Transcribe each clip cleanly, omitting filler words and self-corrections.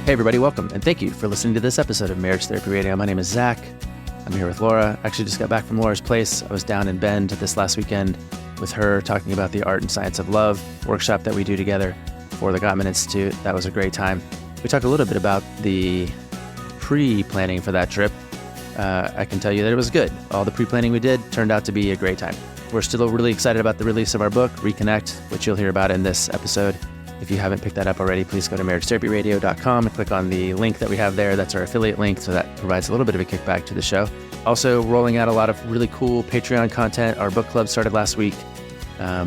Hey everybody, welcome, and thank you for listening to this episode of Marriage Therapy Radio. My name is Zach. I'm here with Laura. Actually just got back from Laura's place. I was down in Bend this last weekend with her talking about the Art and Science of Love workshop that we do together for the Gottman Institute. That was a great time. We talked a little bit about the pre-planning for that trip. I can tell you that it was good. All the pre-planning we did turned out to be a great time. We're still really excited about the release of our book, Reconnect, which you'll hear about in this episode. If you haven't picked that up already, please go to marriagetherapyradio.com and click on the link that we have there. That's our affiliate link, so that provides a little bit of a kickback to the show. Also rolling out a lot of really cool Patreon content. Our book club started last week,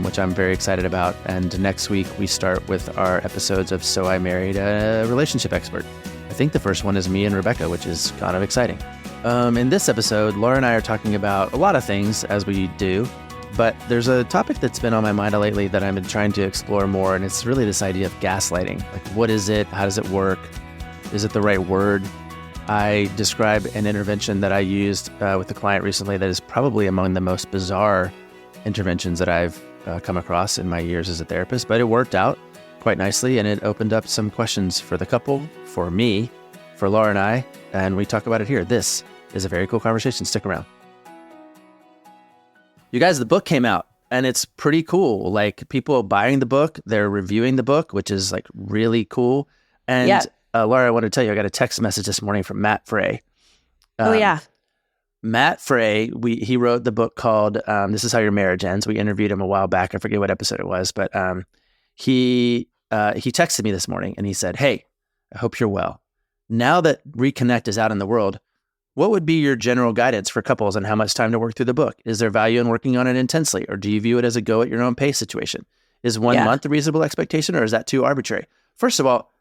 which I'm very excited about. And next week, we start with our episodes of So I Married a Relationship Expert. I think the first one is me and Rebecca, which is kind of exciting. In this episode, Laura and I are talking about a lot of things, as we do. But there's a topic that's been on my mind lately that I've been trying to explore more, and it's really this idea of gaslighting. Like, what is it? How does it work? Is it the right word? I describe an intervention that I used with a client recently that is probably among the most bizarre interventions that I've come across in my years as a therapist, but it worked out quite nicely, and it opened up some questions for the couple, for me, for Laura and I, and we talk about it here. This is a very cool conversation. Stick around. You guys, the book came out and it's pretty cool. Like, people buying the book, they're reviewing the book, which is like really cool. And Laura, I want to tell you, I got a text message this morning from Matt Frey. Matt Frey, he wrote the book called This Is How Your Marriage Ends. We interviewed him a while back. I forget what episode it was, but he texted me this morning and he said, "Hey, I hope you're well. Now that Reconnect is out in the world, what would be your general guidance for couples on how much time to work through the book? Is there value in working on it intensely, or do you view it as a go at your own pace situation? Is 1 month a reasonable expectation, or is that too arbitrary?" First of all,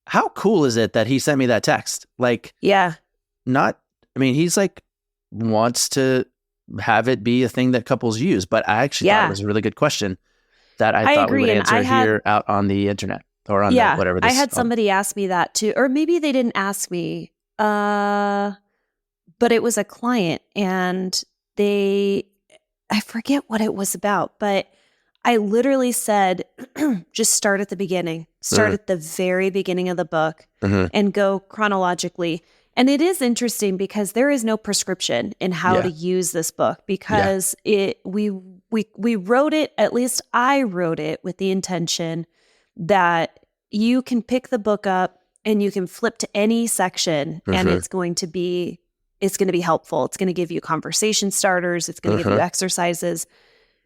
how cool is it that he sent me that text? Like, he's like, wants to have it be a thing that couples use, but I actually thought it was a really good question that I thought we would answer here out on the internet or on whatever this I had somebody ask me that too, or maybe they didn't ask me, but it was a client and I forget what it was about, but I literally said, just start at the beginning, at the very beginning of the book and go chronologically. And it is interesting because there is no prescription in how to use this book because we wrote it, at least I wrote it with the intention that you can pick the book up and you can flip to any section and it's going to be helpful. It's going to give you conversation starters. It's going to give you exercises.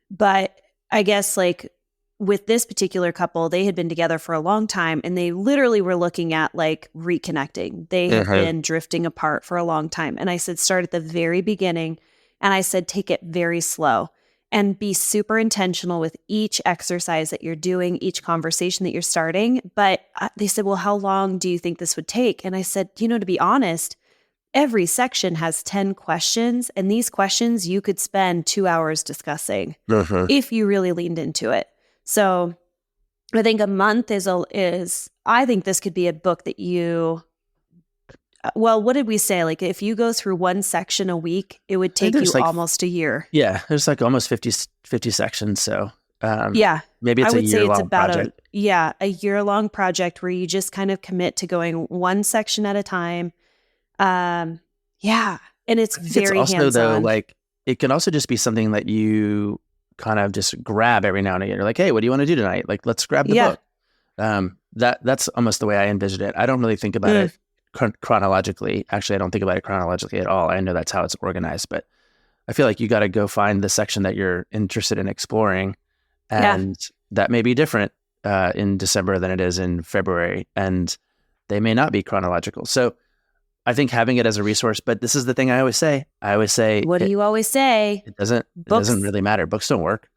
But I guess like with this particular couple, they had been together for a long time and they literally were looking at like reconnecting. They had been drifting apart for a long time. And I said, start at the very beginning. And I said, take it very slow and be super intentional with each exercise that you're doing, each conversation that you're starting. But they said, well, how long do you think this would take? And I said, to be honest, every section has 10 questions, and these questions you could spend 2 hours discussing if you really leaned into it. So I think a month I think this could be a book that what did we say? Like if you go through one section a week, it would take you almost a year. Yeah, there's like almost 50 sections. So maybe it's I would a say year-long it's about project. a year-long project where you just kind of commit to going one section at a time. And it's very hands-on. Also, though, like it can also just be something that you kind of just grab every now and again. You're like, hey, what do you want to do tonight? Like, let's grab the book. That's almost the way I envisioned it. I don't really think about it chronologically. Actually, I don't think about it chronologically at all. I know that's how it's organized, but I feel like you got to go find the section that you're interested in exploring, and that may be different in December than it is in February, and they may not be chronological. So I think having it as a resource, but this is the thing I always say. What do you always say? It doesn't really matter. Books don't work.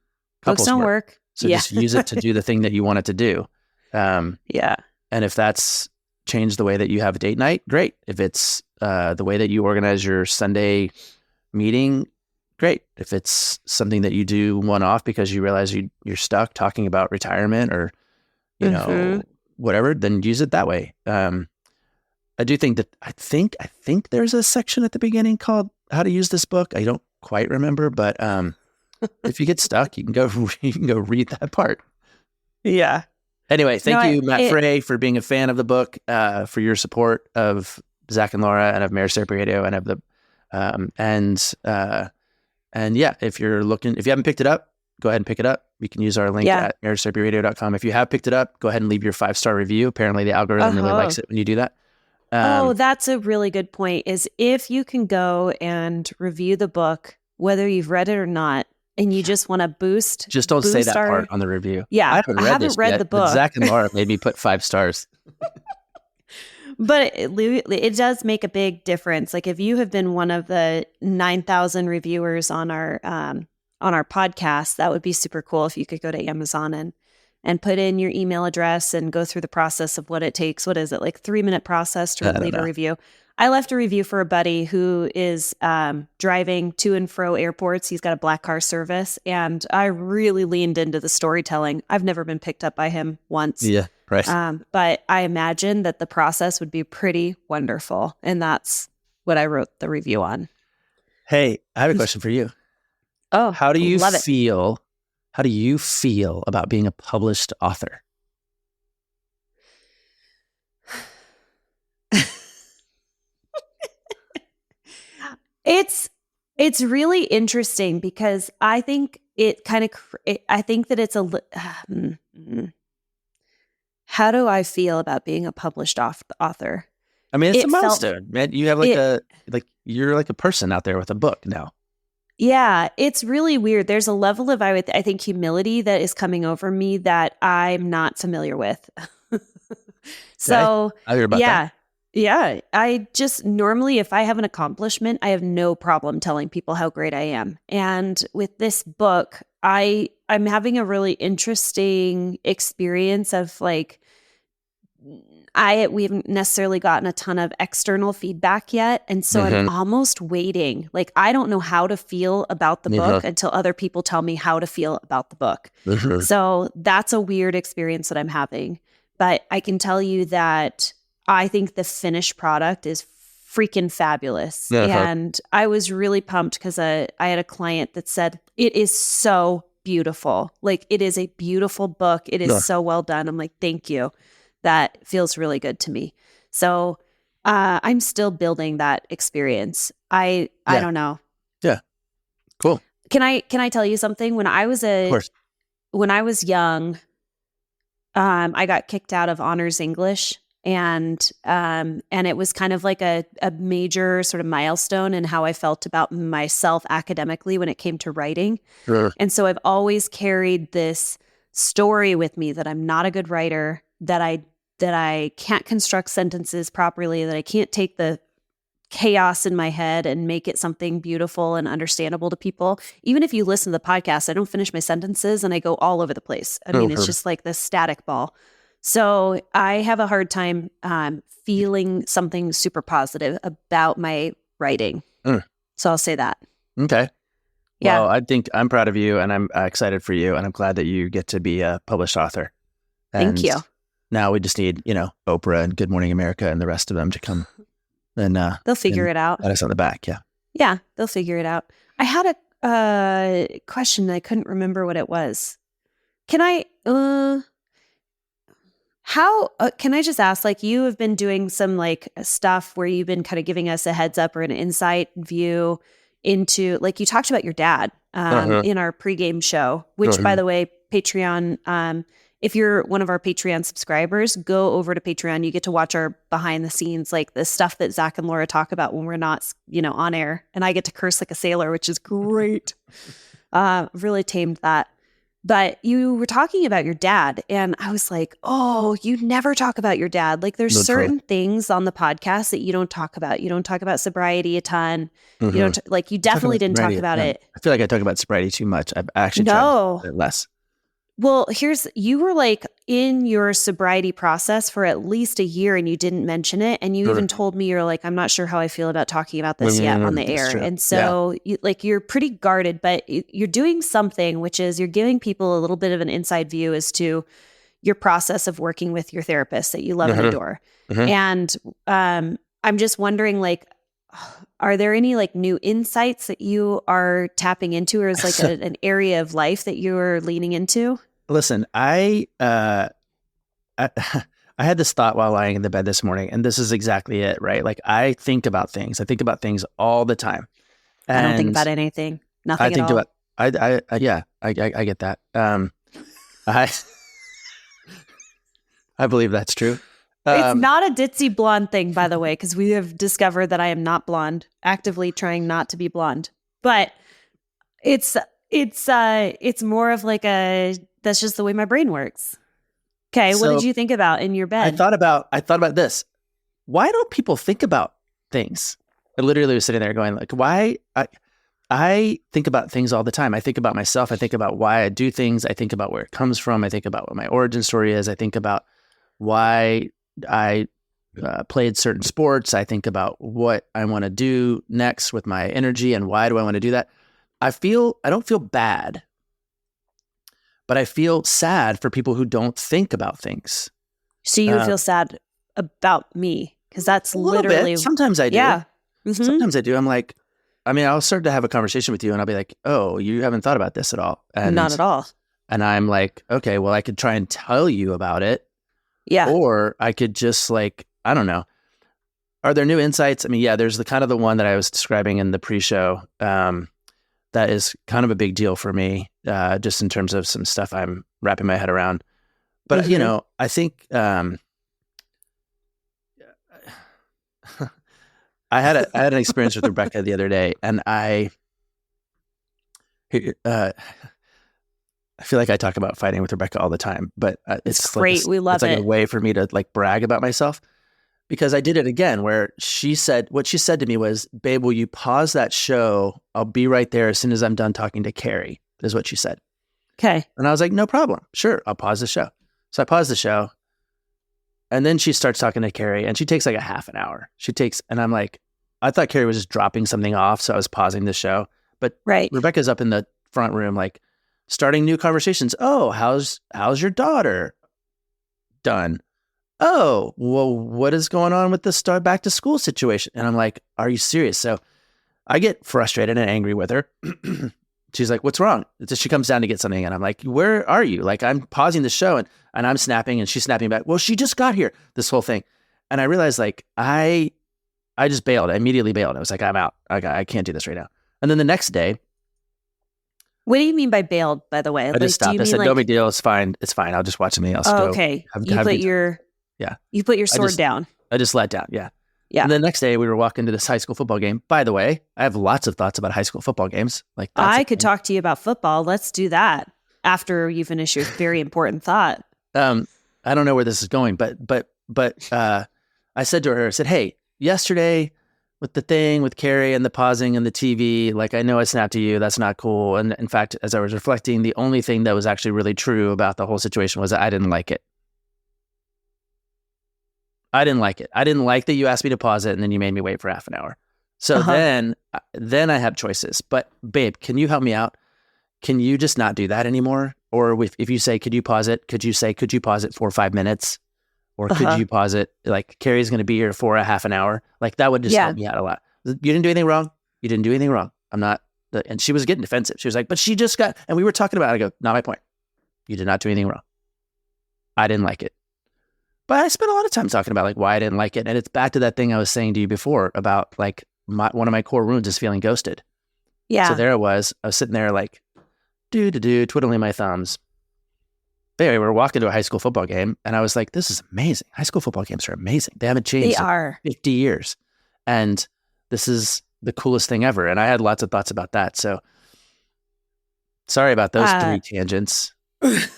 Books don't work. So just use it to do the thing that you want it to do. And if that's changed the way that you have a date night, great. If it's the way that you organize your Sunday meeting, great. If it's something that you do one-off because you realize you're stuck talking about retirement or, whatever, then use it that way. I do think that I think there's a section at the beginning called "How to Use This Book." I don't quite remember, but if you get stuck, you can go read that part. Yeah. Anyway, thank you, Matt Frey, for being a fan of the book, for your support of Zach and Laura and of Marriage Therapy Radio and of the, and yeah, if you haven't picked it up, go ahead and pick it up. You can use our link at marriagetherapyradio.com. If you have picked it up, go ahead and leave your 5-star review. Apparently the algorithm really likes it when you do that. That's a really good point, is if you can go and review the book, whether you've read it or not, and you just want to boost. Just don't say that part on the review. Yeah. I haven't read the book. Zach and Laura made me put 5 stars. But it does make a big difference. Like if you have been one of the 9,000 reviewers on our podcast, that would be super cool if you could go to Amazon and put in your email address and go through the process of what it takes. What is it, like 3-minute process to leave a review? I left a review for a buddy who is driving to and fro airports. He's got a black car service, and I really leaned into the storytelling. I've never been picked up by him once. Yeah, right. But I imagine that the process would be pretty wonderful, and that's what I wrote the review on. Hey, I have a question for you. Oh, how do you feel? How do you feel about being a published author? It's really interesting because I think it kind of, I think that it's how do I feel about being a published author? I mean, it's a milestone, man. You have you're like a person out there with a book now. Yeah, it's really weird. There's a level of, I think, humility that is coming over me that I'm not familiar with. So, I hear about that. Yeah. I just normally, if I have an accomplishment, I have no problem telling people how great I am. And with this book, I'm having a really interesting experience of like, we haven't necessarily gotten a ton of external feedback yet. And so I'm almost waiting. Like, I don't know how to feel about the book until other people tell me how to feel about the book. So that's a weird experience that I'm having. But I can tell you that I think the finished product is freaking fabulous. And I was really pumped because I had a client that said, it is so beautiful. Like, it is a beautiful book. It is so well done. I'm like, thank you. That feels really good to me. So I'm still building that experience. I don't know. Yeah. Cool. Can I tell you something? When I was young, I got kicked out of honors English, and it was kind of like a major sort of milestone in how I felt about myself academically when it came to writing. Sure. And so I've always carried this story with me that I'm not a good writer, that I can't construct sentences properly, that I can't take the chaos in my head and make it something beautiful and understandable to people. Even if you listen to the podcast, I don't finish my sentences and I go all over the place. I mean, it's just like this static ball. So I have a hard time feeling something super positive about my writing. So I'll say that. Okay. Yeah. Well, I think I'm proud of you, and I'm excited for you, and I'm glad that you get to be a published author. Thank you. Now we just need, Oprah and Good Morning America and the rest of them to come and they'll figure it out. Let us on the back. Yeah. Yeah, they'll figure it out. I had a question. I couldn't remember what it was. Can I just ask, like, you have been doing some like stuff where you've been kind of giving us a heads up or an insight view into, like, you talked about your dad in our pregame show, which by the way, Patreon, if you're one of our Patreon subscribers, go over to Patreon. You get to watch our behind the scenes, like the stuff that Zach and Laura talk about when we're not, on air. And I get to curse like a sailor, which is great. Really tamed that. But you were talking about your dad, and I was like, oh, you never talk about your dad. Like, there's certain things on the podcast that you don't talk about. You don't talk about sobriety a ton. You don't you definitely didn't talk about it. I feel like I talk about sobriety too much. I've actually tried to less. Well, you were like in your sobriety process for at least a year and you didn't mention it. And you even told me, you're like, I'm not sure how I feel about talking about this yet on the air. True. And so you're pretty guarded, but you're doing something, which is you're giving people a little bit of an inside view as to your process of working with your therapist that you love and adore. And I'm just wondering, like, are there any like new insights that you are tapping into, or is like an area of life that you're leaning into? Listen, I I had this thought while lying in the bed this morning, and this is exactly it, right? Like I think about things. I think about things all the time. I don't think And about anything. I Nothing at think all. about, yeah, I get that. I, I believe that's true. It's not a ditzy blonde thing, by the way, because we have discovered that I am not blonde, actively trying not to be blonde. But it's more of like that's just the way my brain works. Okay, what So did you think about in your I bed? thought about this. Why don't people think about things? I literally was sitting there going like, why? I think about things all the time. I think about myself. I think about why I do things. I think about where it comes from. I think about what my origin story is. I think about why I played certain sports. I think about what I want to do next with my energy and why do I want to do that. I don't feel bad, but I feel sad for people who don't think about things. So you feel sad about me because that's A little literally bit. Sometimes I do. Yeah. Mm-hmm. Sometimes I do. I'm like, I'll start to have a conversation with you and I'll be like, oh, you haven't thought about this at all. And, Not at all. And I'm like, okay, well, I could try and tell you about it. Yeah. Or I could just like, I don't know. Are there new insights? I mean, yeah, there's the one that I was describing in the pre-show. That is kind of a big deal for me, just in terms of some stuff I'm wrapping my head around. But, Mm-hmm. I think I had an experience with Rebecca the other day, and I feel like I talk about fighting with Rebecca all the time, but it's great. We love it's like it. a way for me to like brag about myself, because I did it again where what she said to me was, babe, will you pause that show? I'll be right there as soon as I'm done talking to Carrie, is what she said. Okay. And I was like, no problem. Sure. I'll pause the show. So I paused the show, and then she starts talking to Carrie, and she takes like a half an hour. And I'm like, I thought Carrie was just dropping something off. So I was pausing the show, but Right. Rebecca's up in the front room, like starting new conversations. Oh, how's your daughter done? Oh, well, what is going on with the start back to school situation? And I'm like, are you serious? So I get frustrated and angry with her. She's like, what's wrong? She comes down to get something. And I'm like, where are you? Like, I'm pausing the show and I'm snapping and she's snapping back. Well, she just got here, this whole thing. And I realized like, I just bailed. I immediately bailed. I was like, I'm out. I can't do this right now. And then the next day, what do you mean by bailed, by the way? I just stopped. Do you I mean said, like, no big deal. It's fine. It's fine. I'll just watch something else. oh, okay. You put your sword down. I just let down. Yeah. Yeah. And the next day we were walking to this high school football game. By the way, I have lots of thoughts about high school football games. Like I could talk to you about football. Let's do that after you finish your very important thought. I don't know where this is going, but I said to her, I said, hey, yesterday with the thing with Carrie and the pausing and the TV, like I know I snapped to you. That's not cool. And in fact, as I was reflecting, the only thing that was actually really true about the whole situation was that I didn't like it. I didn't like it. I didn't like that you asked me to pause it and then you made me wait for half an hour. So then I have choices. But babe, can you help me out? Can you just not do that anymore? Or if you say, could you pause it? Could you say, could you pause it for 5 minutes? Or could you pause it? Like Carrie's going to be here for a half an hour. Like that would just help me out a lot. You didn't do anything wrong. You didn't do anything wrong. I'm not. And she was getting defensive. She was like, but she just got, and we were talking about it. I go, not my point. You did not do anything wrong. I didn't like it. But I spent a lot of time talking about like why I didn't like it. And it's back to that thing I was saying to you before about like one of my core wounds is feeling ghosted. Yeah. So there I was sitting there like, twiddling my thumbs. But anyway, we were walking to a high school football game and I was like, this is amazing. High school football games are amazing. They haven't changed in 50 years. And this is the coolest thing ever. And I had lots of thoughts about that. So sorry about those 3 tangents.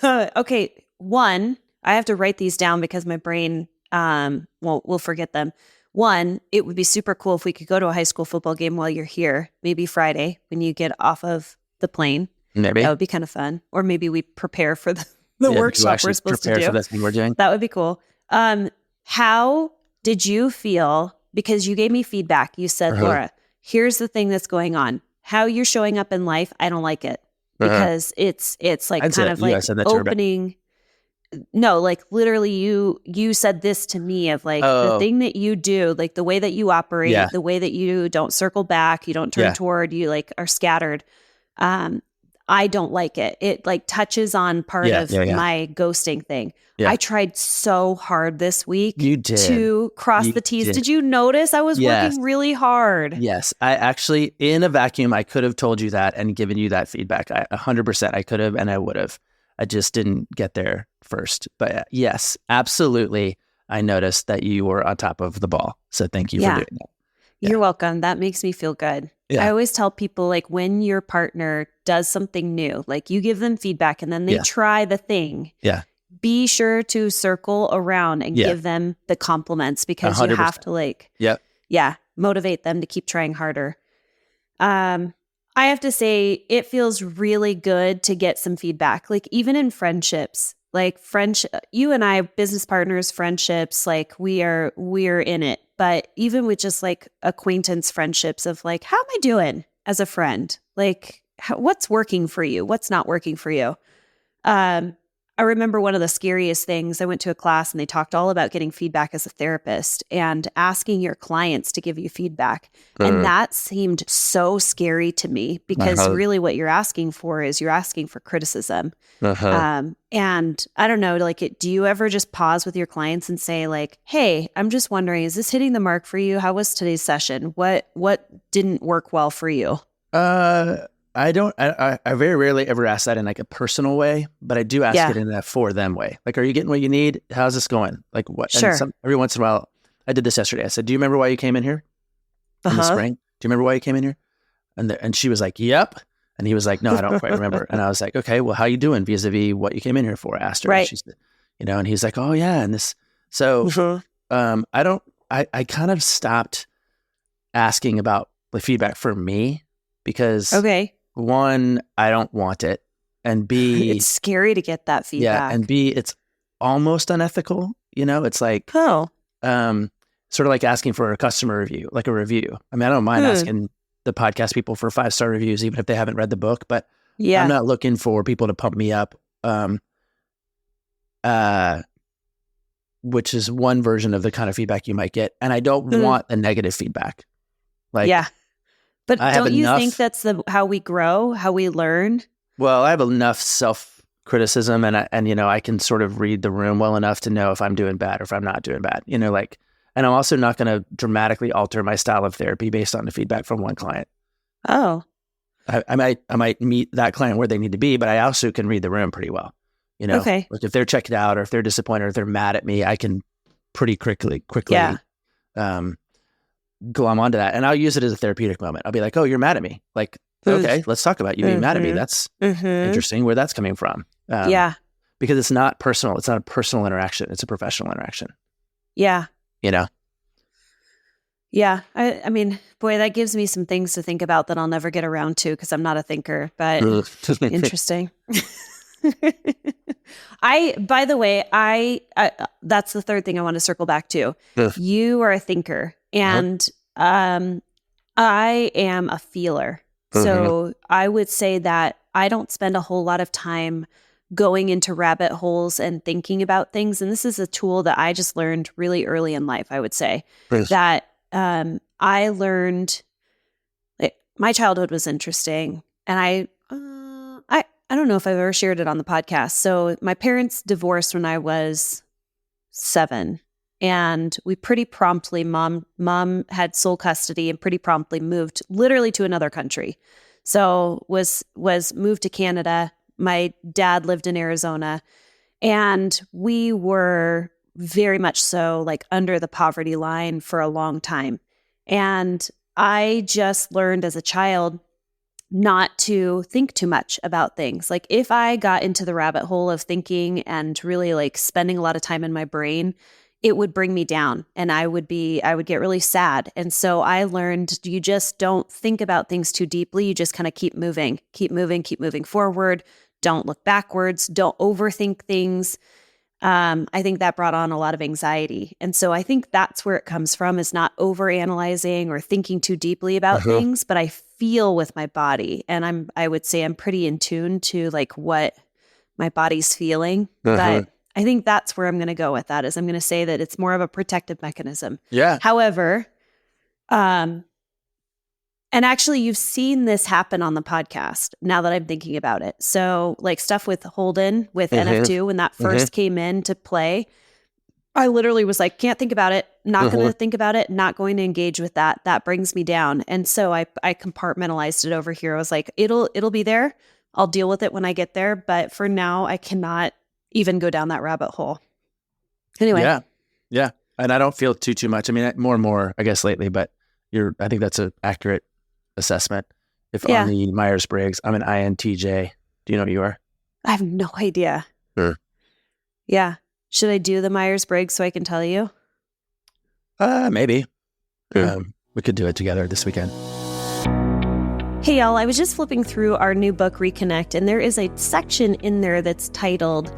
Okay. One, I have to write these down because my brain will forget them. One, it would be super cool if we could go to a high school football game while you're here, maybe Friday when you get off of the plane. Maybe. That would be kind of fun. Or maybe we prepare for the workshop we're supposed to do. For this thing we're doing. That would be cool. How did you feel? Because you gave me feedback. You said, Laura, here's the thing that's going on. How you're showing up in life, I don't like it. Because it's like kind of like opening. No, like literally you said this to me of like the thing that you do, like the way that you operate, the way that you don't circle back, you don't turn toward, you like are scattered. I don't like it. It like touches on part of Yeah. my ghosting thing. Yeah. I tried so hard this week You did. to cross You the T's. did. Did you notice I was Yes. working really hard? Yes. I actually, in a vacuum, I could have told you that and given you that feedback. 100% I could have, and I would have. I just didn't get there first. But yes, absolutely. I noticed that you were on top of the ball. So thank you for doing that. You're welcome. That makes me feel good. Yeah. I always tell people, like, when your partner does something new, like you give them feedback and then they try the thing. Yeah. Be sure to circle around and give them the compliments, because 100%. You have to like, motivate them to keep trying harder. I have to say, it feels really good to get some feedback. Like even in friendships, like you and I, business partners, friendships, like we're in it. But even with just like acquaintance friendships of like, how am I doing as a friend? Like what's working for you? What's not working for you? I remember one of the scariest things, I went to a class and they talked all about getting feedback as a therapist and asking your clients to give you feedback. And that seemed so scary to me, because really what you're asking for is you're asking for criticism. And I don't know, like, do you ever just pause with your clients and say like, hey, I'm just wondering, is this hitting the mark for you? How was today's session? What didn't work well for you? I don't. I very rarely ever ask that in like a personal way, but I do ask it in a for them way. Like, are you getting what you need? How's this going? Like, what? Sure. And every once in a while, I did this yesterday. I said, "Do you remember why you came in here in the spring? Do you remember why you came in here?" And she was like, "Yep." And he was like, "No, I don't quite remember." And I was like, "Okay, well, how you doing vis-a-vis what you came in here for?" I asked her. Right. And she's, and he's like, "Oh yeah." And this, so, I kind of stopped asking about the feedback for me because one, I don't want it. And B, it's scary to get that feedback. Yeah. And B, it's almost unethical. It's like, sort of like asking for a customer review, like a review. I mean, I don't mind asking the podcast people for 5-star reviews, even if they haven't read the book, but I'm not looking for people to pump me up. Which is one version of the kind of feedback you might get. And I don't want the negative feedback. Like, but don't you think that's how we grow, how we learn? Well, I have enough self-criticism and I can sort of read the room well enough to know if I'm doing bad or if I'm not doing bad, and I'm also not going to dramatically alter my style of therapy based on the feedback from one client. Oh, I might meet that client where they need to be, but I also can read the room pretty well. Like if they're checked out or if they're disappointed or if they're mad at me, I can pretty quickly glom onto that. And I'll use it as a therapeutic moment. I'll be like, "Oh, you're mad at me. Like, okay, let's talk about you being mad at me. That's interesting where that's coming from." Because it's not personal. It's not a personal interaction. It's a professional interaction. Yeah. Yeah. I mean, boy, that gives me some things to think about that I'll never get around to because I'm not a thinker, but interesting. By the way, that's the third thing I want to circle back to. You are a thinker and I am a feeler. So I would say that I don't spend a whole lot of time going into rabbit holes and thinking about things. And this is a tool that I just learned really early in life, I would say. That I learned, my childhood was interesting. And I don't know if I've ever shared it on the podcast. So my parents divorced when I was 7. And we pretty promptly, mom had sole custody and pretty promptly moved literally to another country. So was moved to Canada. My dad lived in Arizona. And we were very much so like under the poverty line for a long time. And I just learned as a child not to think too much about things. Like if I got into the rabbit hole of thinking and really like spending a lot of time in my brain, it would bring me down and I would get really sad. And so I learned you just don't think about things too deeply. You just kind of keep moving forward. Don't look backwards. Don't overthink things. I think that brought on a lot of anxiety. And so I think that's where it comes from, is not overanalyzing or thinking too deeply about things, but I feel with my body. And I would say I'm pretty in tune to like what my body's feeling. But I think that's where I'm going to go with that, is I'm going to say that it's more of a protective mechanism. Yeah. However, And actually, you've seen this happen on the podcast now that I'm thinking about it. So like stuff with Holden, with NF2, when that first came into play, I literally was like, can't think about it, not going to think about it, not going to engage with that. That brings me down. And so I compartmentalized it over here. I was like, it'll be there. I'll deal with it when I get there. But for now, I cannot even go down that rabbit hole. Anyway. Yeah. And I don't feel too much. I mean, more and more, I guess, lately, but I think that's an accurate assessment. If on the Myers-Briggs, I'm an INTJ. Do you know what you are? I have no idea. Sure. Yeah. Should I do the Myers-Briggs so I can tell you? Maybe. Sure. We could do it together this weekend. Hey, y'all. I was just flipping through our new book, Reconnect, and there is a section in there that's titled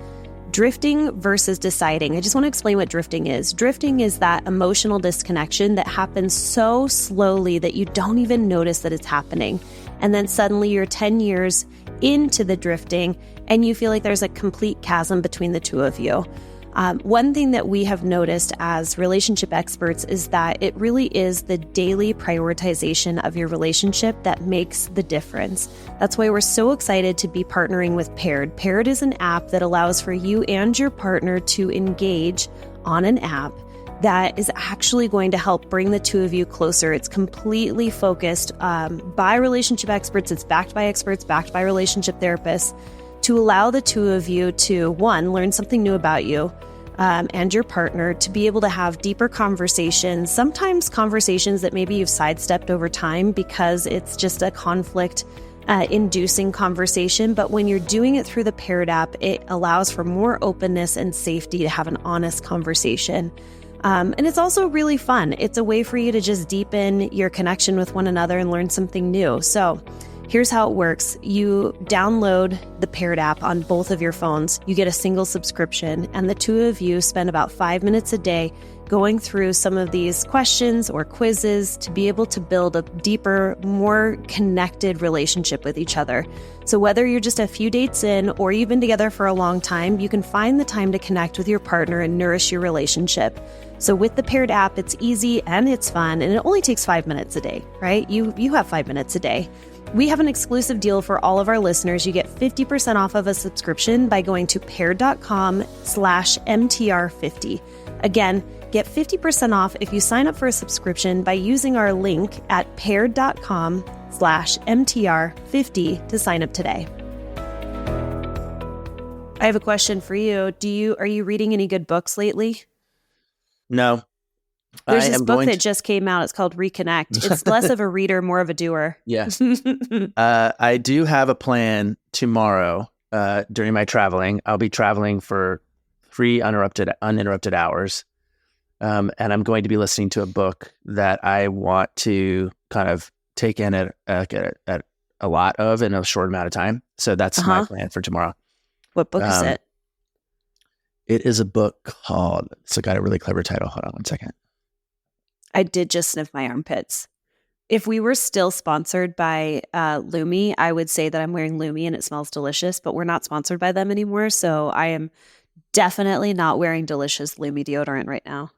Drifting versus Deciding. I just want to explain what drifting is. Drifting is that emotional disconnection that happens so slowly that you don't even notice that it's happening. And then suddenly you're 10 years into the drifting and you feel like there's a complete chasm between the two of you. One thing that we have noticed as relationship experts is that it really is the daily prioritization of your relationship that makes the difference. That's why we're so excited to be partnering with Paired. Paired is an app that allows for you and your partner to engage on an app that is actually going to help bring the two of you closer. It's completely focused by relationship experts. It's backed by experts, backed by relationship therapists, to allow the two of you to, one, learn something new about you and your partner, to be able to have deeper conversations, sometimes conversations that maybe you've sidestepped over time because it's just a conflict-inducing conversation. But when you're doing it through the Paired app, it allows for more openness and safety to have an honest conversation. And it's also really fun. It's a way for you to just deepen your connection with one another and learn something new. So here's how it works. You download the Paired app on both of your phones. You get a single subscription, and the two of you spend about 5 minutes a day going through some of these questions or quizzes to be able to build a deeper, more connected relationship with each other. So whether you're just a few dates in or you've been together for a long time, you can find the time to connect with your partner and nourish your relationship. So with the Paired app, it's easy and it's fun, and it only takes 5 minutes a day, right? You have 5 minutes a day. We have an exclusive deal for all of our listeners. You get 50% off of a subscription by going to paired.com/MTR50. Again, get 50% off if you sign up for a subscription by using our link at paired.com/MTR50 to sign up today. I have a question for you. Are you reading any good books lately? No. There's this book that just came out. It's called Reconnect. It's less of a reader, more of a doer. Yes. I do have a plan tomorrow during my traveling. I'll be traveling for 3 uninterrupted hours. And I'm going to be listening to a book that I want to kind of take in at a lot of in a short amount of time. So that's my plan for tomorrow. What book is it? It is a book called, it's got a really clever title. Hold on one second. I did just sniff my armpits. If we were still sponsored by Lumi, I would say that I'm wearing Lumi and it smells delicious, but we're not sponsored by them anymore. So I am definitely not wearing delicious Lumi deodorant right now.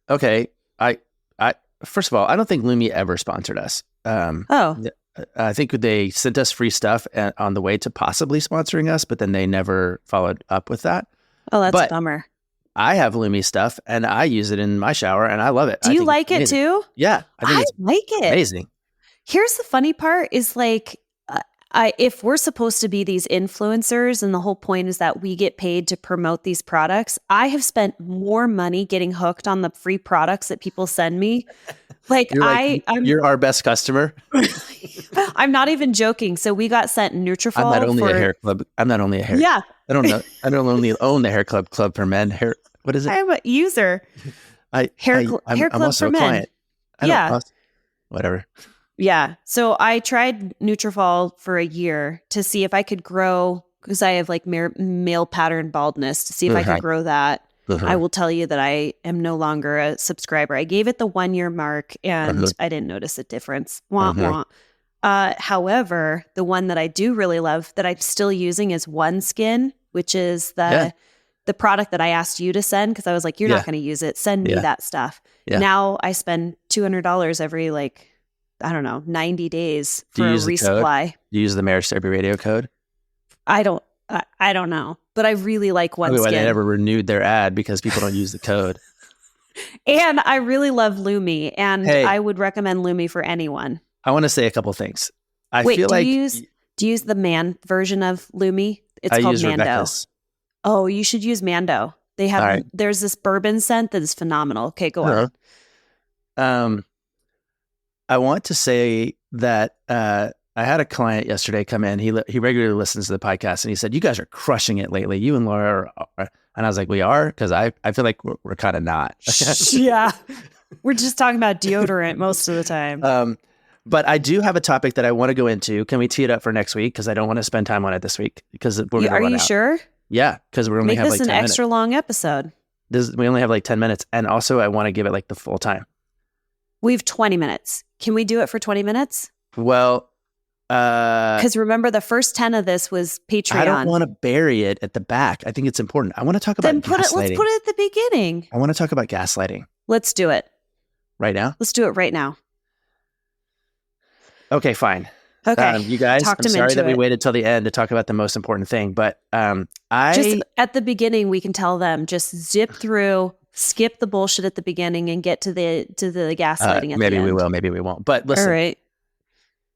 Okay. I first of all, I don't think Lumi ever sponsored us. I think they sent us free stuff on the way to possibly sponsoring us, but then they never followed up with that. Oh, that's a bummer. I have Lumi stuff and I use it in my shower and I love it. Do you like it too? Yeah. I like it. Amazing. Here's the funny part is like, if we're supposed to be these influencers and the whole point is that we get paid to promote these products, I have spent more money getting hooked on the free products that people send me. You're our best customer. I'm not even joking. So we got sent Nutrafol. I'm not only a hair club. I'm not only a hair. Yeah. I don't know. I don't only own the hair club for men. What is it? I'm a user. Hair club I'm also for a men. client. Whatever. Yeah. So I tried Nutrafol for a year to see if I could grow, because I have like male pattern baldness, to see if I could grow that. I will tell you that I am no longer a subscriber. I gave it the 1 year mark and I didn't notice a difference. Wah, wah. However, the one that I do really love that I'm still using is OneSkin, which is the product that I asked you to send because I was like, you're not going to use it. Send me that stuff. Yeah. Now I spend $200 every I don't know, 90 days Do for you a use the code? resupply. Do you use the Marriage Therapy Radio code? I don't know, but I really like Okay, well, they OneSkin. never renewed their ad because people don't use the code. And I really love Lumi, and Hey. I would recommend Lumi for anyone. I want to say a couple things. I Wait, feel do like you use the man version of Lumi? It's I called use Mando. Rebecca's. Oh, you should use Mando. They have All right. There's this bourbon scent that is phenomenal. Okay, go on. I want to say that I had a client yesterday come in. He regularly listens to the podcast, and he said, "You guys are crushing it lately. You and Laura are." And I was like, "We are," because I feel like we're kind of not. Yeah, we're just talking about deodorant most of the time. But I do have a topic that I want to go into. Can we tee it up for next week? Because I don't want to spend time on it this week because we're going to run out. Are you sure? Yeah, because we only have like 10 minutes. Make this an extra long episode. We only have like 10 minutes. And also I want to give it like the full time. We have 20 minutes. Can we do it for 20 minutes? Well, because remember the first 10 of this was Patreon. I don't want to bury it at the back. I think it's important. I want to talk about gaslighting. Let's put it at the beginning. I want to talk about gaslighting. Let's do it. Right now? Let's do it right now. Okay, fine. Okay. You guys, I'm sorry that we waited till the end to talk about the most important thing, but just at the beginning, we can tell them, just zip through, skip the bullshit at the beginning and get to the gaslighting at maybe the end. We will, maybe we won't. But listen, all right.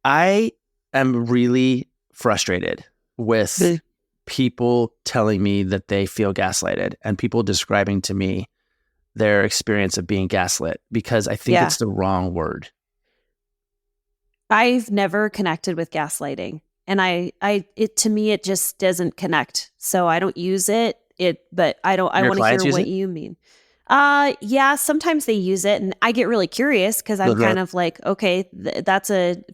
I am really frustrated with people telling me that they feel gaslighted and people describing to me their experience of being gaslit because I think it's the wrong word. I've never connected with gaslighting, and to me, it just doesn't connect. So I don't use it. But I want to hear what you mean. Yeah, sometimes they use it, and I get really curious because I'm kind of like, okay,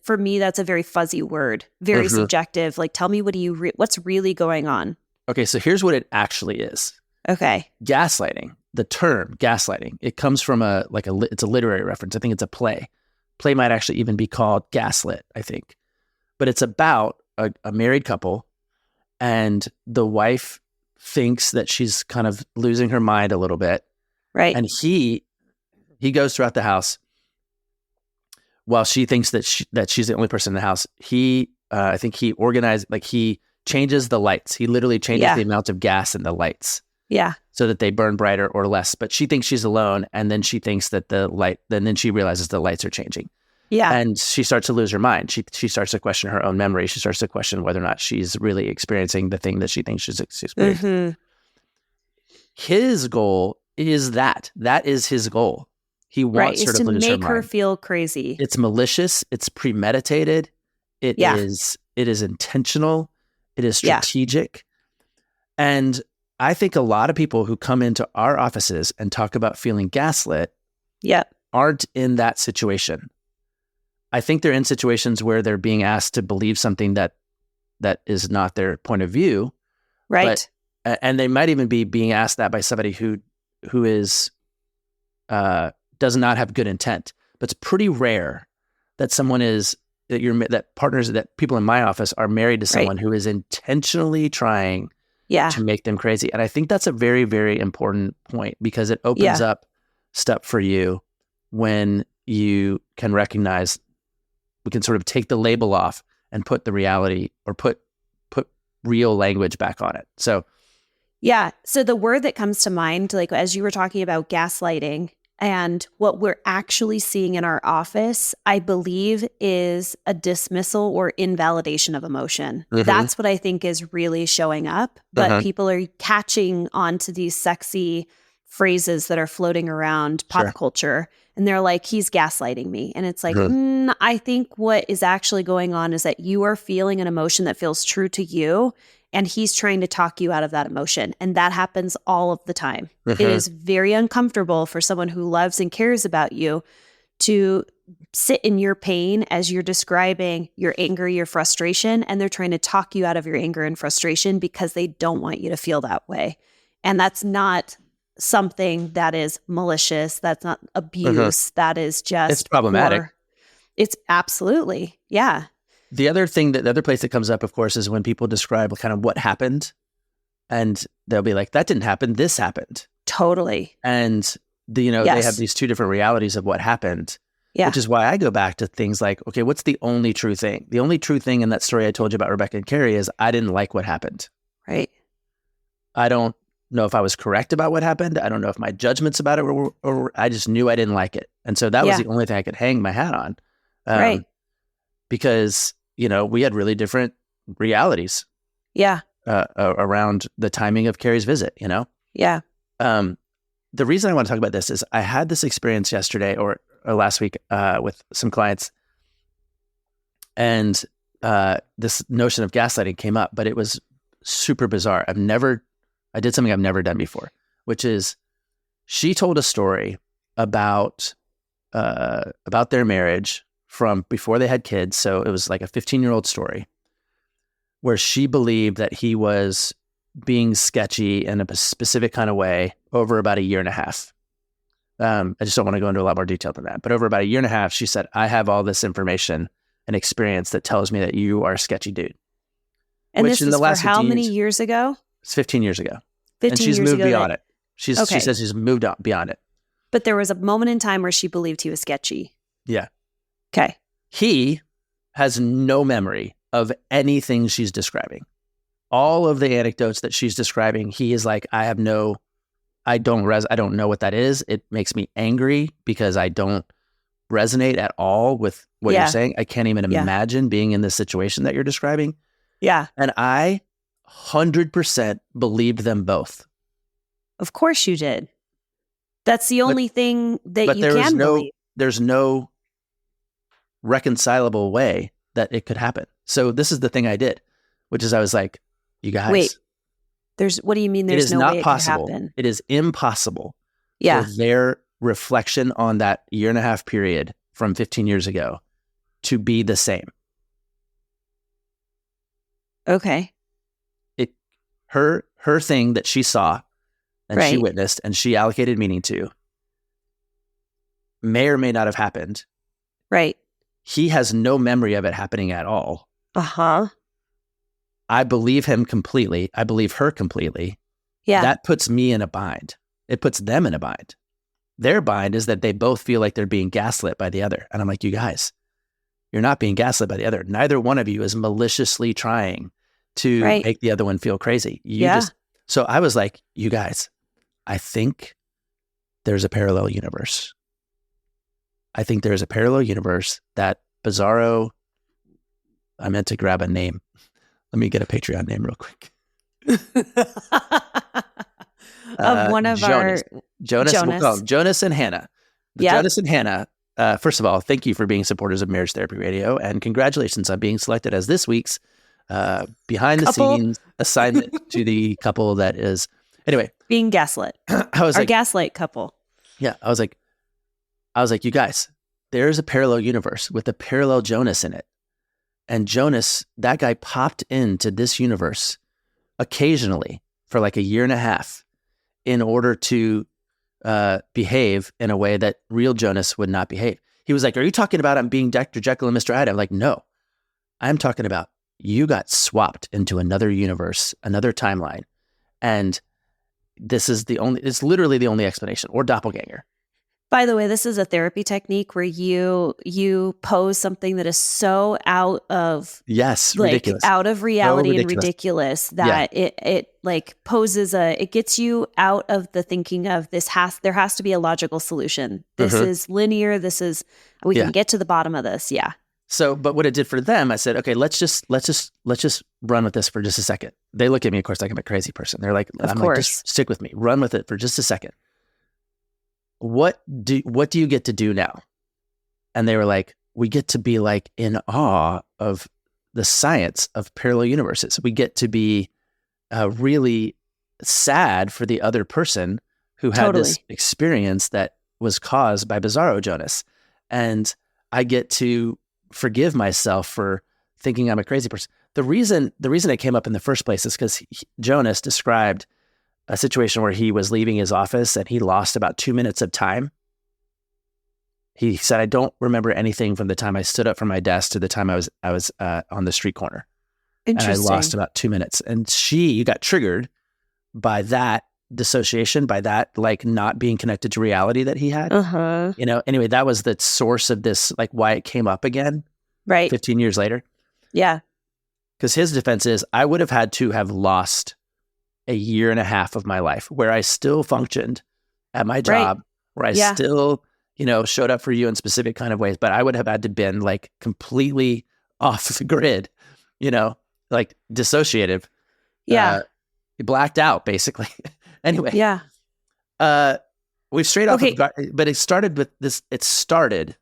for me, that's a very fuzzy word, very subjective. Like, tell me, what's really going on? Okay, so here's what it actually is. Okay, gaslighting. The term gaslighting, it comes from it's a literary reference. I think it's a play. Play might actually even be called Gaslit, I think. But it's about a married couple, and the wife thinks that she's kind of losing her mind a little bit. Right. And he goes throughout the house while she thinks that she's the only person in the house. I think he changes the lights. He literally changes the amount of gas in the lights. Yeah. So that they burn brighter or less. But she thinks she's alone, and then she thinks that then she realizes the lights are changing. Yeah. And she starts to lose her mind. She starts to question her own memory. She starts to question whether or not she's really experiencing the thing that she thinks she's experiencing. Mm-hmm. His goal is that. That is his goal. He wants her to lose her mind. To make her feel crazy. It's malicious. It's premeditated. It is intentional. It is strategic. And I think a lot of people who come into our offices and talk about feeling gaslit aren't in that situation. I think they're in situations where they're being asked to believe something that is not their point of view. Right. And they might even be being asked that by somebody who is does not have good intent. But it's pretty rare that that people in my office are married to someone who is intentionally trying to make them crazy. And I think that's a very, very important point because it opens up stuff for you when you can recognize, we can sort of take the label off and put the reality or put real language back on it. So, So the word that comes to mind, like as you were talking about gaslighting, and what we're actually seeing in our office, I believe, is a dismissal or invalidation of emotion. Mm-hmm. That's what I think is really showing up. But people are catching on to these sexy phrases that are floating around pop culture. And they're like, he's gaslighting me. And it's like, I think what is actually going on is that you are feeling an emotion that feels true to you. And he's trying to talk you out of that emotion. And that happens all of the time. It is very uncomfortable for someone who loves and cares about you to sit in your pain as you're describing your anger, your frustration, and they're trying to talk you out of your anger and frustration because they don't want you to feel that way. And that's not something that is malicious. That's not abuse. That is just... It's problematic. It's absolutely, The other place that comes up, of course, is when people describe kind of what happened, and they'll be like, that didn't happen, this happened. Totally. And they have these two different realities of what happened. Yeah. Which is why I go back to things like, okay, what's the only true thing? The only true thing in that story I told you about Rebecca and Carrie is I didn't like what happened. Right. I don't know if I was correct about what happened. I don't know if my judgments about it were, or I just knew I didn't like it. And so that was the only thing I could hang my hat on. Right. Because, we had really different realities. Yeah. Around the timing of Carrie's visit, Yeah. The reason I want to talk about this is I had this experience yesterday or last week with some clients, and this notion of gaslighting came up, but it was super bizarre. I did something I've never done before, which is she told a story about their marriage from before they had kids. So it was like a 15-year-old story where she believed that he was being sketchy in a specific kind of way over about a year and a half. I just don't want to go into a lot more detail than that. But over about a year and a half, she said, I have all this information and experience that tells me that you are a sketchy dude. And this is for how many years ago? It's 15 years ago. 15 and she's years moved ago beyond it. She says she's moved on beyond it. But there was a moment in time where she believed he was sketchy. Yeah. Okay. He has no memory of anything she's describing. All of the anecdotes that she's describing, he is like, I don't know what that is. It makes me angry because I don't resonate at all with what you're saying. I can't even imagine being in this situation that you're describing. Yeah. And I 100% believed them both. Of course you did. That's the only thing that you can believe. There's no reconcilable way that it could happen. So this is the thing I did, which is I was like, you guys. Wait, what do you mean there's no way it could happen? It is impossible for their reflection on that year and a half period from 15 years ago to be the same. Okay. Her thing that she saw and she witnessed and she allocated meaning to may or may not have happened. Right. He has no memory of it happening at all. Uh-huh. I believe him completely. I believe her completely. Yeah. That puts me in a bind. It puts them in a bind. Their bind is that they both feel like they're being gaslit by the other. And I'm like, you guys, you're not being gaslit by the other. Neither one of you is maliciously trying to make the other one feel crazy. So I was like, you guys, I think there's a parallel universe. I think there's a parallel universe that Bizarro, I meant to grab a name. Let me get a Patreon name real quick. Of one of Jonas. our... Jonas. We'll call them Jonas and Hannah. Jonas and Hannah, first of all, thank you for being supporters of Marriage Therapy Radio, and congratulations on being selected as this week's behind-the-scenes assignment to the couple that is... Anyway. Being gaslit. Our gaslight couple. Yeah, I was like, you guys, there's a parallel universe with a parallel Jonas in it. And Jonas, that guy popped into this universe occasionally for like a year and a half in order to behave in a way that real Jonas would not behave. He was like, are you talking about I'm being Dr. Jekyll and Mr. Hyde? I'm like, no, I'm talking about you got swapped into another universe, another timeline. And it's literally the only explanation, or doppelganger. By the way, this is a therapy technique where you pose something that is so out of ridiculous, out of reality and ridiculous that it like poses it gets you out of the thinking of there has to be a logical solution. This is linear. We can get to the bottom of this. Yeah. So, but what it did for them, I said, okay, let's just run with this for just a second. They look at me, of course, like I'm a crazy person. They're like, I'm like, just stick with me, run with it for just a second. What do you get to do now? And they were like, we get to be like in awe of the science of parallel universes. We get to be really sad for the other person who had this experience that was caused by Bizarro Jonas. And I get to forgive myself for thinking I'm a crazy person. The reason it came up in the first place is because Jonas described a situation where he was leaving his office and he lost about 2 minutes of time. He said, I don't remember anything from the time I stood up from my desk to the time I was on the street corner. And I lost about 2 minutes. And she got triggered by that dissociation, by that like not being connected to reality that he had. Uh-huh. Anyway, that was the source of this, like why it came up again Right. 15 years later. Yeah. Because his defense is, I would have had to have lost a year and a half of my life where I still functioned at my job, where I still, showed up for you in specific kind of ways, but I would have had to been like completely off the grid, like dissociative. Yeah. Blacked out basically. Anyway. Yeah. We've straight off but it started with this. It started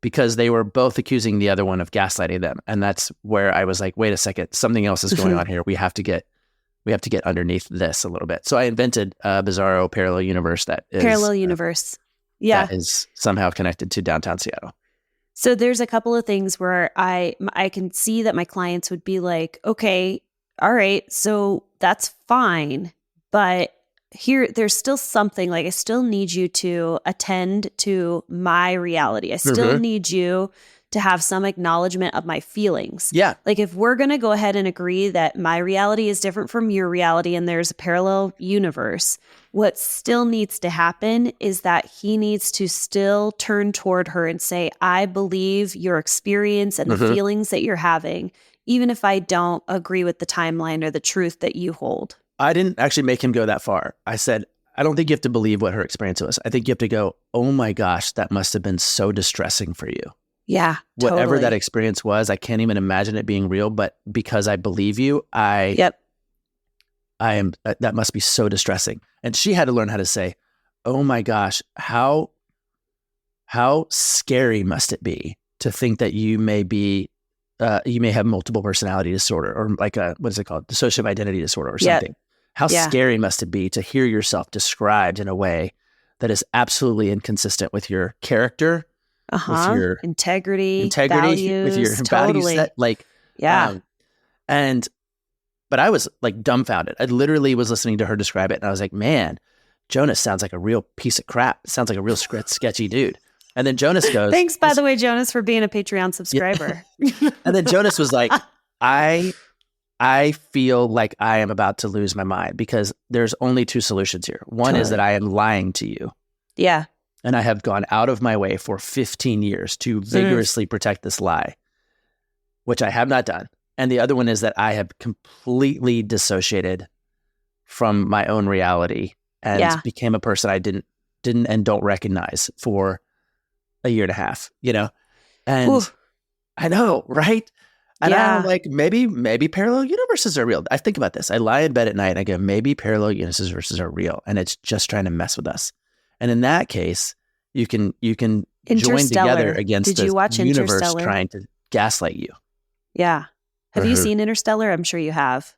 because they were both accusing the other one of gaslighting them. And that's where I was like, wait a second, something else is going on here. We have to get underneath this a little bit. So I invented a bizarro parallel universe that is that is somehow connected to downtown Seattle. So there's a couple of things where I can see that my clients would be like, okay, all right, so that's fine, but here, there's still something, like I still need you to attend to my reality. I still need you to have some acknowledgement of my feelings. Yeah. Like if we're going to go ahead and agree that my reality is different from your reality and there's a parallel universe, what still needs to happen is that he needs to still turn toward her and say, I believe your experience and the feelings that you're having, even if I don't agree with the timeline or the truth that you hold. I didn't actually make him go that far. I said, I don't think you have to believe what her experience was. I think you have to go, oh my gosh, that must have been so distressing for you. Yeah, Whatever that experience was, I can't even imagine it being real, but because I believe you, I am, that must be so distressing. And she had to learn how to say, oh my gosh, how scary must it be to think that you may be, you may have multiple personality disorder, or like what is it called? Dissociative identity disorder or something. How scary must it be to hear yourself described in a way that is absolutely inconsistent with your character, with your integrity, values, with your value set, but I was like dumbfounded. I literally was listening to her describe it, and I was like, man, Jonas sounds like a real piece of crap. Sounds like a real sketchy dude. And then Jonas goes, thanks, by the way, Jonas, for being a Patreon subscriber. Yeah. And then Jonas was like, I feel like I am about to lose my mind because there's only two solutions here. One is that I am lying to you. Yeah. And I have gone out of my way for 15 years to vigorously protect this lie, which I have not done. And the other one is that I have completely dissociated from my own reality and became a person I didn't and don't recognize for a year and a half, And oof. I know, right? And I'm like, maybe parallel universes are real. I think about this. I lie in bed at night and I go, maybe parallel universes are real, and it's just trying to mess with us. And in that case, you can join together against the universe trying to gaslight you. Yeah. Have you seen Interstellar? I'm sure you have.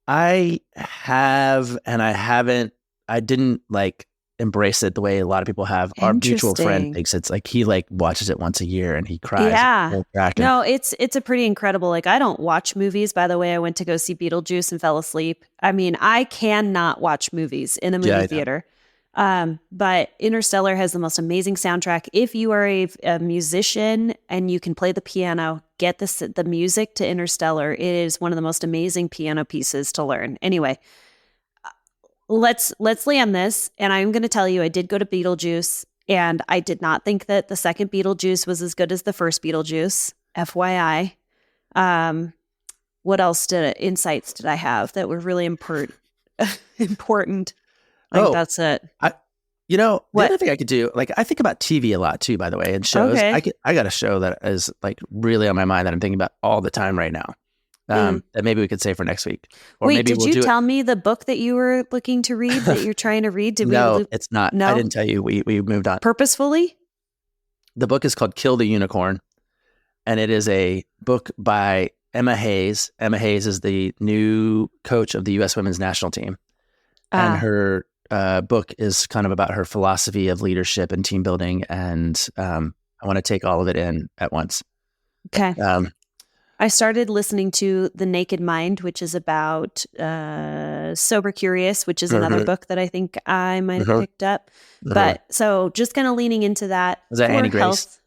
I have, and I didn't like embrace it the way a lot of people have. Our mutual friend thinks it's like he like watches it once a year and he cries. Yeah. No, it's a pretty incredible. Like I don't watch movies. By the way, I went to go see Beetlejuice and fell asleep. I mean, I cannot watch movies in a movie theater. But Interstellar has the most amazing soundtrack. If you are a musician and you can play the piano, get the music to Interstellar. It is one of the most amazing piano pieces to learn. Anyway, let's land this. And I'm going to tell you, I did go to Beetlejuice, and I did not think that the second Beetlejuice was as good as the first Beetlejuice. FYI. What else insights did I have that were really important? I think that's it. The other thing I could do, like I think about TV a lot too, by the way, and shows. Okay. I got a show that is like really on my mind that I'm thinking about all the time right now. That maybe we could say for next week. Or wait, maybe did you tell me the book that you were looking to read that you're trying to read? No, it's not. No? I didn't tell you. We moved on. Purposefully? The book is called Kill the Unicorn, and it is a book by Emma Hayes. Emma Hayes is the new coach of the U.S. women's national team. And her book is kind of about her philosophy of leadership and team building. And I want to take all of it in at once. Okay. I started listening to The Naked Mind, which is about Sober Curious, which is another book that I think I might have picked up. But so just kind of leaning into that. Is that Annie Grace?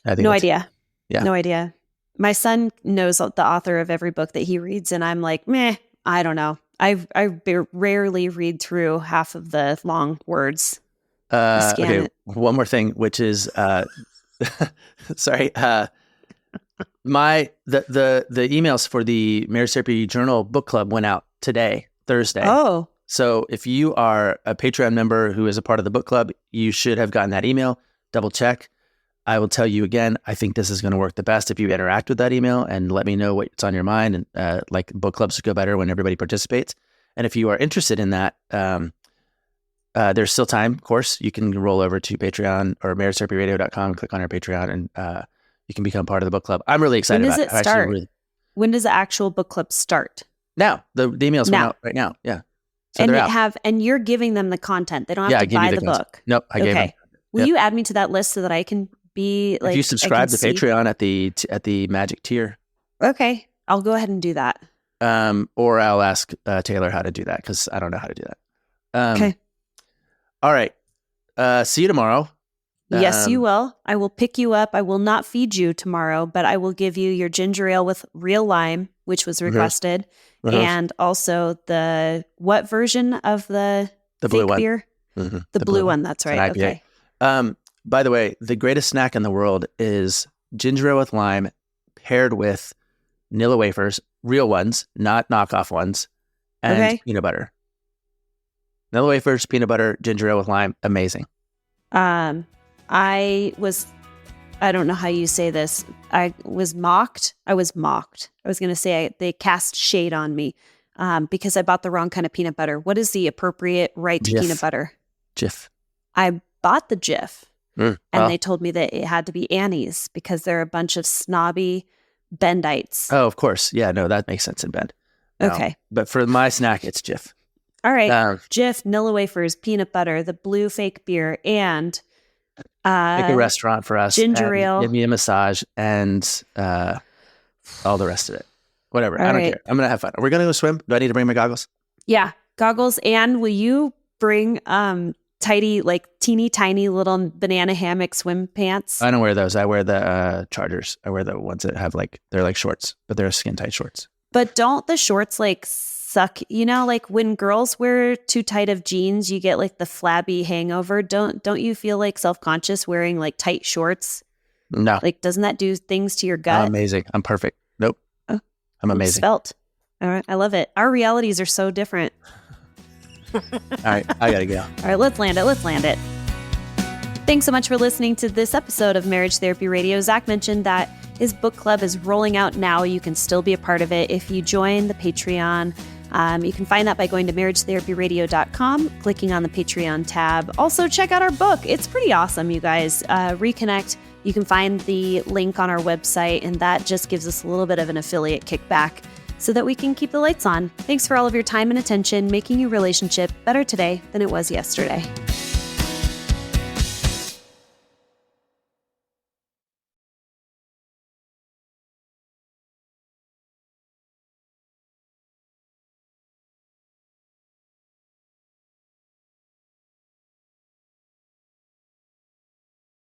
No idea. Yeah. No idea. My son knows the author of every book that he reads, and I'm like, meh, I don't know. rarely read through half of the long words. Okay, it. one more thing, which is sorry. The emails for the Marriage Therapy Journal book club went out today, Thursday. Oh. So if you are a Patreon member who is a part of the book club, you should have gotten that email. Double check. I will tell you again, I think this is going to work the best if you interact with that email and let me know what's on your mind. And like book clubs go better when everybody participates. And if you are interested in that, there's still time. Of course, you can roll over to Patreon or marriagetherapyradio.com, click on our Patreon, and you can become part of the book club. I'm really excited about it. When does it start? When does the actual book club start? Now. The emails went out right now. Yeah. So and you're giving them the content. They don't have to buy the book. Nope. I gave them. Will you add me to that list so that I can be like? If you subscribe to Patreon at the magic tier. Okay, I'll go ahead and do that. Or I'll ask Taylor how to do that because I don't know how to do that. Okay. All right. See you tomorrow. Yes, you will. I will pick you up. I will not feed you tomorrow, but I will give you your ginger ale with real lime, which was requested, and also what version of the blue one? Beer? Mm-hmm. The blue one. That's right. Okay. By the way, the greatest snack in the world is ginger ale with lime paired with Nilla wafers, real ones, not knockoff ones, and peanut butter. Nilla wafers, peanut butter, ginger ale with lime, amazing. I don't know how you say this. I was mocked. I was going to say they cast shade on me because I bought the wrong kind of peanut butter. What is the appropriate right to peanut butter? Jif. I bought the Jif, and they told me that it had to be Annie's because they're a bunch of snobby Bendites. Oh, of course. Yeah, no, that makes sense in Bend. Okay. But for my snack, it's Jif. All right. Jif, Nilla wafers, peanut butter, the blue fake beer, and pick a restaurant for us. Ginger ale. Give me a massage and all the rest of it. Whatever. All I don't right. care. I'm going to have fun. Are we going to go swim? Do I need to bring my goggles? Yeah, goggles. And will you bring teeny tiny little banana hammock swim pants? I don't wear those. I wear the Chargers. I wear the ones that have they're like shorts, but they're skin tight shorts. But don't the shorts suck? You know, like when girls wear too tight of jeans, you get the flabby hangover. Don't you feel self-conscious wearing tight shorts? No. Doesn't that do things to your gut? I'm amazing. I'm perfect. Nope. Oh, I'm amazing. Svelte. All right. I love it. Our realities are so different. All right. I got to go. All right. Let's land it. Thanks so much for listening to this episode of Marriage Therapy Radio. Zach mentioned that his book club is rolling out now. You can still be a part of it if you join the Patreon. You can find that by going to marriagetherapyradio.com, clicking on the Patreon tab. Also, check out our book. It's pretty awesome, you guys. Reconnect. You can find the link on our website, and that just gives us a little bit of an affiliate kickback so that we can keep the lights on. Thanks for all of your time and attention, making your relationship better today than it was yesterday.